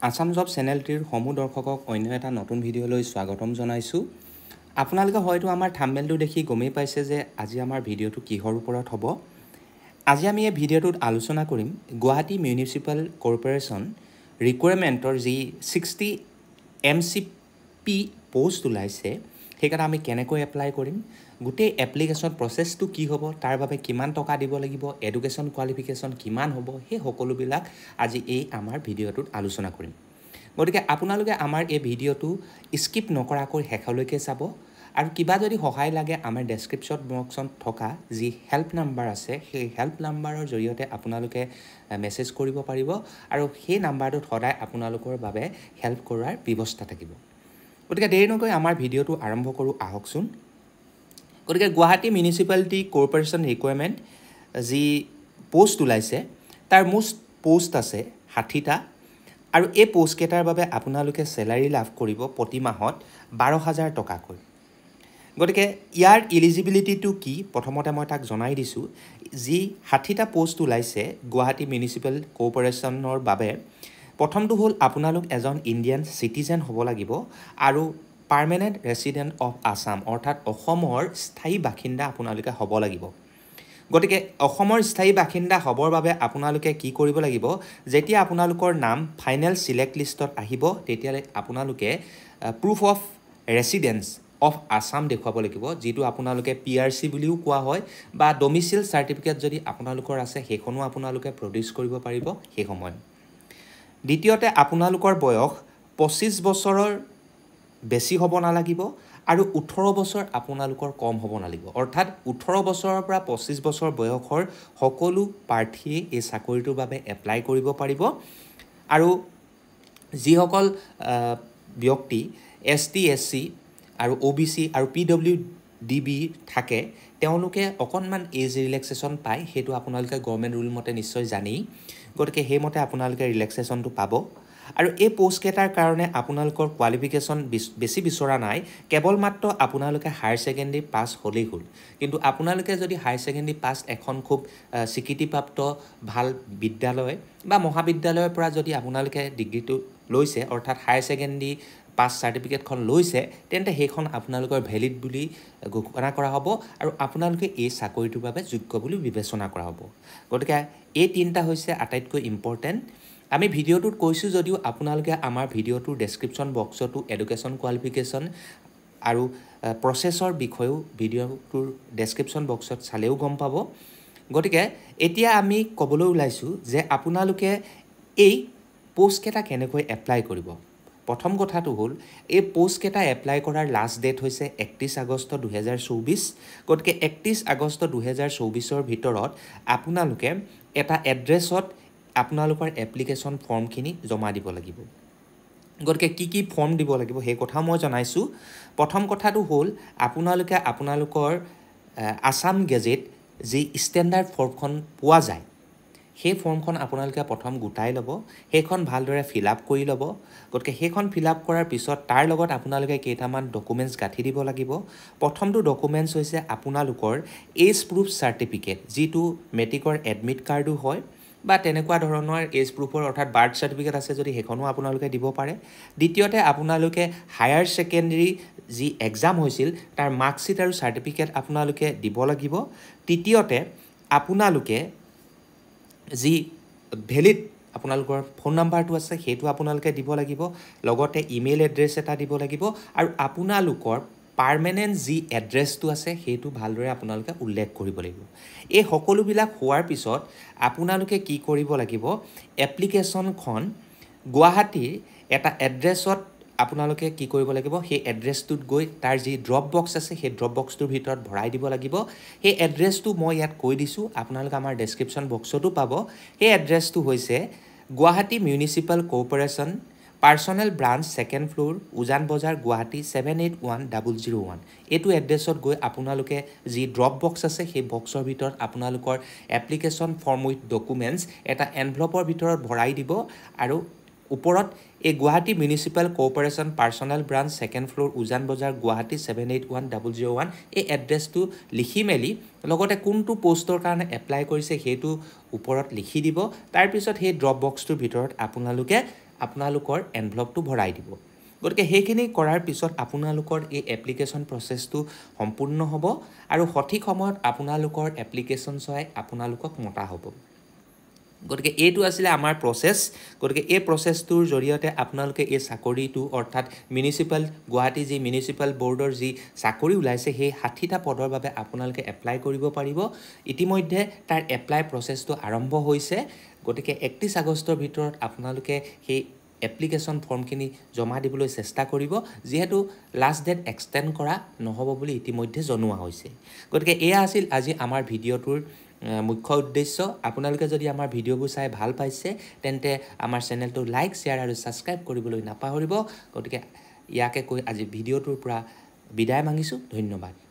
Assam job চেনেলটিৰ সমূহ দৰ্শকক অন্য এটা নতুন ভিডিঅ'লৈ স্বাগতম জনাইছোঁ। আপোনালোকে হয়তো আমাৰ থাম্বনেইলটো দেখি গমেই পাইছে যে আজি আমাৰ ভিডিঅ'টো কিহৰ ওপৰত হ'ব। আজি আমি এই ভিডিঅ'টোত আলোচনা কৰিম গুৱাহাটী মিউনিচিপাল কৰ্পোৰেশ্যন ৰিকুৱাৰমেণ্টৰ যি 60 MCP পোষ্ট ওলাইছে সেইকেইটা আমি কেনেকৈ এপ্লাই কৰিম, গোটেই এপ্লিকেশ্যন প্ৰচেছটো কি হ'ব, তাৰ বাবে কিমান টকা দিব লাগিব, এডুকেশ্যন কোৱালিফিকেশ্যন কিমান হ'ব, সেই সকলোবিলাক আজি এই আমাৰ ভিডিঅ'টোত আলোচনা কৰিম। গতিকে আপোনালোকে আমাৰ এই ভিডিঅ'টো স্কিপ নকৰাকৈ শেষলৈকে চাব আৰু কিবা যদি সহায় লাগে আমাৰ ডেছক্ৰিপশ্যন বক্সত থকা যি হেল্প নাম্বাৰ আছে সেই হেল্প নাম্বাৰৰ জৰিয়তে আপোনালোকে মেছেজ কৰিব পাৰিব আৰু সেই নাম্বাৰটোত সদায় আপোনালোকৰ বাবে হেল্প কৰাৰ ব্যৱস্থা থাকিব। গতিকে দেৰি নকৈ আমাৰ ভিডিঅ'টো আৰম্ভ কৰোঁ আহকচোন। গতিকে গুৱাহাটী মিউনিচিপালিটি কৰ্পোৰেশ্যন ৰিকুৱাৰমেণ্ট যি পোষ্ট ওলাইছে তাৰ মুঠ পোষ্ট আছে 60টা আৰু এই পোষ্টকেইটাৰ বাবে আপোনালোকে চেলাৰী লাভ কৰিব প্ৰতি মাহত 12,000 টকাকৈ। গতিকে ইয়াৰ ইলিজিবিলিটিটো কি প্ৰথমতে মই তাক জনাই দিছোঁ। যি 60টা পোষ্ট ওলাইছে গুৱাহাটী মিউনিচিপাল কৰ্পোৰেশ্যনৰ বাবে, প্ৰথমটো হ'ল আপোনালোক এজন ইণ্ডিয়ান চিটিজেন হ'ব লাগিব আৰু পাৰ্মানেণ্ট ৰেচিডেণ্ট অফ আছাম অৰ্থাৎ অসমৰ স্থায়ী বাসিন্দা আপোনালোকে হ'ব লাগিব। গতিকে অসমৰ স্থায়ী বাসিন্দা হ'বৰ বাবে আপোনালোকে কি কৰিব লাগিব, যেতিয়া আপোনালোকৰ নাম ফাইনেল চিলেক্ট লিষ্টত আহিব তেতিয়ালৈ আপোনালোকে proof of residence of Assam দেখুৱাব লাগিব, যিটো আপোনালোকে PRC বুলিও কোৱা হয় বা ডমিচিল চাৰ্টিফিকেট যদি আপোনালোকৰ আছে সেইখনো আপোনালোকে প্ৰডিউচ কৰিব পাৰিব সেই সময়ত। দ্বিতীয়তে আপোনালোকৰ বয়স 25 বছৰৰ বেছি হ'ব নালাগিব আৰু 18 বছৰ আপোনালোকৰ কম হ'ব নালাগিব। অৰ্থাৎ 18 বছৰৰ পৰা 25 বছৰ বয়সৰ সকলো প্ৰাৰ্থীয়ে এই চাকৰিটোৰ বাবে এপ্লাই কৰিব পাৰিব আৰু যিসকল ব্যক্তি ST SC আৰু OBC আৰু PWDB থাকে তেওঁলোকে অকণমান এজ ৰিলেক্সেশ্যন পায়, সেইটো আপোনালোকে গভৰ্ণমেণ্ট ৰুল মতে নিশ্চয় জানেই। গতিকে সেইমতে আপোনালোকে ৰিলেক্সেশ্যনটো পাব আৰু এই পোষ্টকেইটাৰ কাৰণে আপোনালোকৰ কোৱালিফিকেশ্যন বেছি বিচৰা নাই, কেৱল মাত্ৰ আপোনালোকে হায়াৰ ছেকেণ্ডেৰী পাছ হ'লেই হ'ল। কিন্তু আপোনালোকে যদি হায়াৰ ছেকেণ্ডেৰী পাছ এখন খুব স্বীকৃতিপ্ৰাপ্ত ভাল বিদ্যালয় বা মহাবিদ্যালয়ৰ পৰা যদি আপোনালোকে ডিগ্ৰীটো লৈছে অৰ্থাৎ হায়াৰ ছেকেণ্ডেৰী পাছ চাৰ্টিফিকেটখন লৈছে, তেন্তে সেইখন আপোনালোকৰ ভেলিড বুলি ঘোষণা কৰা হ'ব আৰু আপোনালোকে এই চাকৰিটোৰ বাবে যোগ্য বুলি বিবেচনা কৰা হ'ব। গতিকে এই তিনিটা হৈছে আটাইতকৈ ইম্পৰ্টেণ্ট। আমি ভিডিঅ'টোত কৈছোঁ যদিও আপোনালোকে আমাৰ ভিডিঅ'টোৰ ডেছক্ৰিপশ্যন বক্সতো এডুকেশ্যন কোৱালিফিকেশ্যন আৰু প্ৰচেছৰ বিষয়েও ভিডিঅ'টোৰ ডেছক্ৰিপশ্যন বক্সত চালেও গম পাব। গতিকে এতিয়া আমি ক'বলৈ ওলাইছোঁ যে আপোনালোকে এই পোষ্টকেইটা কেনেকৈ এপ্লাই কৰিব। প্ৰথম কথাটো হ'ল এই পোষ্টকেইটা এপ্লাই কৰাৰ লাষ্ট ডেট হৈছে 31 আগষ্ট 2024। গতিকে 31 আগষ্ট 2024ৰ ভিতৰত আপোনালোকে এটা এড্ৰেছত আপোনালোকৰ এপ্লিকেশ্যন ফৰ্মখিনি জমা দিব লাগিব। গতিকে কি ফৰ্ম দিব লাগিব সেই কথা মই জনাইছোঁ। প্ৰথম কথাটো হ'ল আপোনালোকে আপোনালোকৰ আছাম গেজেট যি ষ্টেণ্ডাৰ্ড ফৰ্মখন পোৱা যায় সেই ফৰ্মখন আপোনালোকে প্ৰথম গোটাই ল'ব, সেইখন ভালদৰে ফিল আপ কৰি ল'ব। গতিকে সেইখন ফিল আপ কৰাৰ পিছত তাৰ লগত আপোনালোকে কেইটামান ডকুমেণ্টছ গাঁঠি দিব লাগিব। প্ৰথমটো ডকুমেণ্টছ হৈছে আপোনালোকৰ এজ প্ৰুফ চাৰ্টিফিকেট, যিটো মেট্ৰিকৰ এডমিট কাৰ্ডো হয় বা তেনেকুৱা ধৰণৰ এজ প্ৰুফৰ অৰ্থাৎ বাৰ্থ চাৰ্টিফিকেট আছে যদি সেইখনো আপোনালোকে দিব পাৰে। দ্বিতীয়তে আপোনালোকে হায়াৰ ছেকেণ্ডেৰী যি এক্সাম হৈছিল তাৰ মাৰ্কশ্বিট আৰু চাৰ্টিফিকেট আপোনালোকে দিব লাগিব। তৃতীয়তে আপোনালোকে যি ভেলিড আপোনালোকৰ ফোন নাম্বাৰটো আছে সেইটো আপোনালোকে দিব লাগিব, লগতে ইমেইল এড্ৰেছ এটা দিব লাগিব আৰু আপোনালোকৰ পাৰ্মানেণ্ট যি এড্ৰেছটো আছে সেইটো ভালদৰে আপোনালোকে উল্লেখ কৰিব লাগিব। এই সকলোবিলাক হোৱাৰ পিছত আপোনালোকে কি কৰিব লাগিব, এপ্লিকেশ্যনখন গুৱাহাটীৰ এটা এড্ৰেছত আপোনালোকে কি কৰিব লাগিব, সেই এড্ৰেছটোত গৈ তাৰ যি ড্ৰপ বক্স আছে সেই ড্ৰপ বক্সটোৰ ভিতৰত ভৰাই দিব লাগিব। সেই এড্ৰেছটো মই ইয়াত কৈ দিছোঁ, আপোনালোকে আমাৰ ডেছক্ৰিপশ্যন বক্সতো পাব। সেই এড্ৰেছটো হৈছে Guwahati municipal corporation personal branch 2nd floor উজান বজাৰ গুৱাহাটী 781001। এইটো এড্ৰেছত গৈ আপোনালোকে যি ড্ৰপ বক্স আছে সেই বক্সৰ ভিতৰত আপোনালোকৰ এপ্লিকেশ্যন ফৰ্ম উইথ ডকুমেণ্টছ এটা এনভেলপৰ ভিতৰত ভৰাই দিব আৰু ওপৰত এই Guwahati municipal corporation personal branch 2nd floor উজান বজাৰ গুৱাহাটী 781001 এই এড্ৰেছটো লিখি মেলি লগতে কোনটো পোষ্টৰ কাৰণে এপ্লাই কৰিছে সেইটো ওপৰত লিখি দিব। তাৰপিছত সেই ড্ৰপ বক্সটোৰ ভিতৰত আপোনালোকে আপোনালোকৰ এনভেলপটো ভৰাই দিব গতিকে সেইখিনি কৰাৰ পিছত আপোনালোকৰ এই এপ্লিকেশ্যন প্ৰচেছটো সম্পূৰ্ণ হ'ব আৰু সঠিক সময়ত আপোনালোকৰ এপ্লিকেশ্যন চাই আপোনালোকক মতা হ'ব গতিকে এইটো আছিল আমাৰ প্ৰচেছ গতিকে এই প্ৰচেছটোৰ জৰিয়তে আপোনালোকে এই চাকৰিটো অৰ্থাৎ মিউনিচিপাল গুৱাহাটী যি মিউনিচিপাল বৰ্ডৰ যি চাকৰি ওলাইছে সেই 60টা পদৰ বাবে আপোনালোকে এপ্লাই কৰিব পাৰিব ইতিমধ্যে তাৰ এপ্লাই প্ৰচেছটো আৰম্ভ হৈছে গতিকে 31 আগষ্টৰ ভিতৰত আপোনালোকে সেই এপ্লিকেশ্যন ফৰ্মখিনি জমা দিবলৈ চেষ্টা কৰিব যেহেতু লাষ্ট ডেট এক্সটেণ্ড কৰা নহ'ব বুলি ইতিমধ্যে জনোৱা হৈছে গতিকে এয়া আছিল আজি আমাৰ ভিডিঅ'টোৰ মুখ্য উদ্দেশ্য আপোনালোকে যদি আমাৰ ভিডিঅ'বোৰ চাই ভাল পাইছে তেন্তে আমাৰ চেনেলটো লাইক শ্বেয়াৰ আৰু ছাবস্ক্ৰাইব কৰিবলৈ নাপাহৰিব গতিকে ইয়াকে কৈ আজি ভিডিঅ'টোৰ পৰা বিদায় মাগিছোঁ ধন্যবাদ